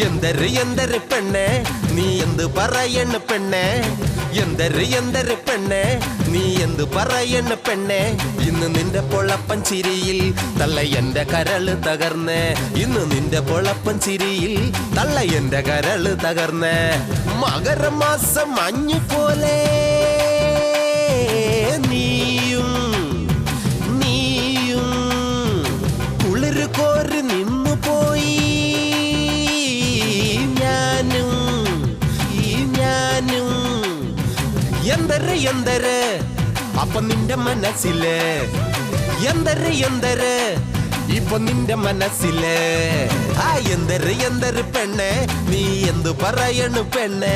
എന്തൊരു എന്തൊരു പെണ്ണെ നീ എന്ത് പറയണ പെണ്ണെ എന്തൊരു പെണ്ണെ നീ എന്ത് പറയണ പെണ്ണെ ഇന്ന് നിന്റെ പൊളപ്പൻ ചിരിയിൽ തള്ള എന്റെ കരള് തകർന്നേ ഇന്ന് നിന്റെ പൊളപ്പൻ ചിരിയിൽ തള്ള എന്റെ കരള് തകർന്നേ മകരമാസം മഞ്ഞു പോലെ നീയും നീയും കുളിര് കോരി നിന്നു പോയി എന്തൊരു അപ്പൊ നിന്റെ മനസ്സിലെ എന്തൊരു ഇപ്പൊ നിന്റെ മനസ്സിലെ ആ എന്തൊരു പെണ്ണെ നീ എന്ത് പറയണു പെണ്ണെ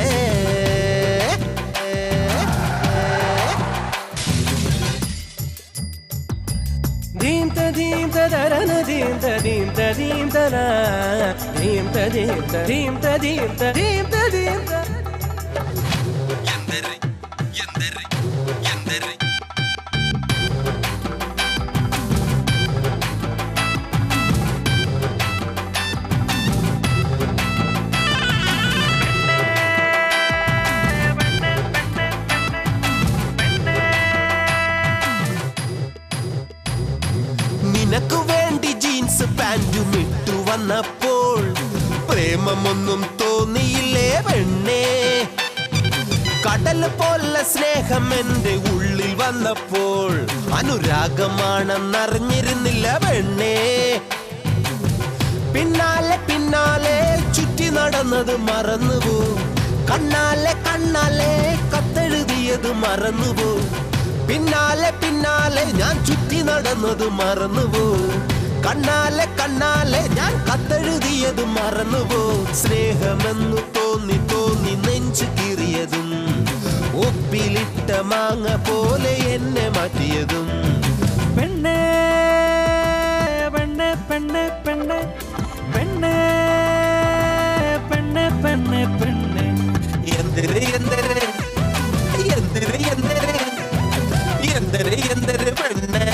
നിനക്ക് വേണ്ടി ജീൻസ് പാൻറ്റും ഇട്ടു വന്നപ്പോൾ പ്രേമമൊന്നും തോന്നിയില്ലേ പെണ്ണേ കടൽ പോലെ സ്നേഹം എന്റെ ഉള്ളിൽ വന്നപ്പോൾ അനുരാഗമാണെന്നറിഞ്ഞിരുന്നില്ല പെണ്ണേ പിന്നാലെ പിന്നാലെ ചുറ്റി നടന്നത് മറന്നുപോ കണ്ണാലെ കണ്ണാലെ കത്തെഴുതിയത് മറന്നുപോ പിന്നാലെ പിന്നാലെ ഞാൻ ചുറ്റി നടന്നത് മറന്നുപോ കണ്ണാലെ കണ്ണാലെ ഞാൻ കത്തെഴുതിയത് മറന്നുപോ സ്നേഹമെന്നു തോന്നി തോന്നി നെഞ്ചു കീറിയതും ഒപ്പിലിട്ട മാങ്ങ പോലെ എന്നെ മാറ്റിയതും പെണ്ണേ പെണ്ണെ പെണ്ണെ പെണ്ണെ പെണ്ണെ പെണ്ണെ പെണ്ണെ പെണ്ണെ എന്തൊരു എന്തൊരു എന്തൊരു എന്തൊരു എന്തൊരു എന്തൊരു പെണ്ണേ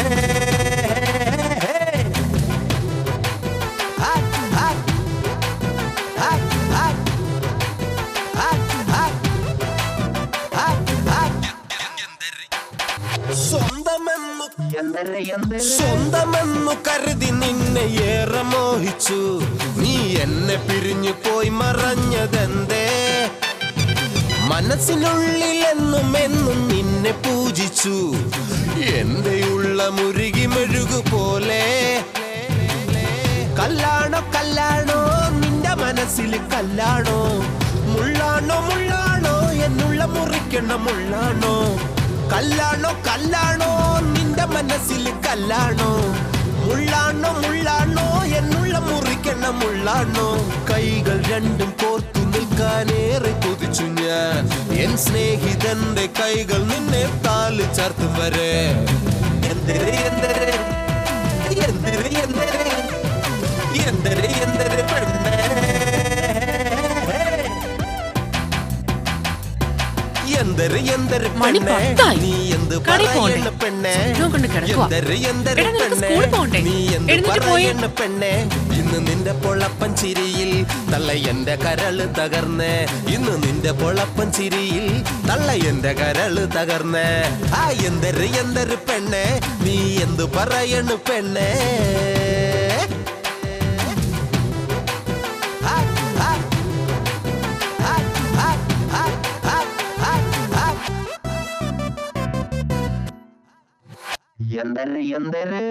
സ്വന്തമെന്നു കരുതി നിന്നെ ഏറെ മോഹിച്ചു നീ എന്നെ പിരിഞ്ഞു പോയി മറഞ്ഞതെന്തേ മനസ്സിനുള്ളിൽ എന്നും എന്നും നിന്നെ പൂജിച്ചു എന്റെ ഉള്ള മുരുകി മെഴുകു പോലെ കല്ലാണോ കല്ലാണോ നിന്റെ മനസ്സിൽ കല്ലാണോ മുള്ളാണോ മുള്ളാണോ എന്നുള്ള മുറിക്കണ മുള്ളാണോ കല്ലാണോ കല്ലാണോ നിന്റെ മനസ്സിൽ കല്ലാണോ മുള്ളാണോ മുള്ളാണോ എന്നുള്ള മുറിക്കണ മുള്ളാണോ കൈകൾ രണ്ടും കോർത്തു നിൽക്കാനേറെ കൊതിച്ചു ഞാൻ എൻ സ്നേഹിതന്റെ കൈകൾ നിന്നെ താല് ചേർത്തും വരെ എന്തൊരു എന്തൊരു എന്തൊരു എന്തൊരു എന്തൊരു എന്തൊരു പെണ്ണേ എന്തൊരു എന്തൊരു പെണ്ണേ നീ എന്ത് പറയണ പെണ്ണേ എന്തൊരു പെണ്ണേ നീ എന്ത് പറയണ പെണ്ണേ ഇന്ന് നിന്റെ പൊളപ്പൻ ചിരിയിൽ തള്ള എന്റെ കരള് തകർന്നേ ഇന്ന് നിന്റെ പൊളപ്പൻ ചിരിയിൽ തള്ള എന്റെ കരള് തകർന്നേ ആ എന്തൊരു പെണ്ണേ നീ എന്ത് പറയണ പെണ്ണേ എന്തൊരു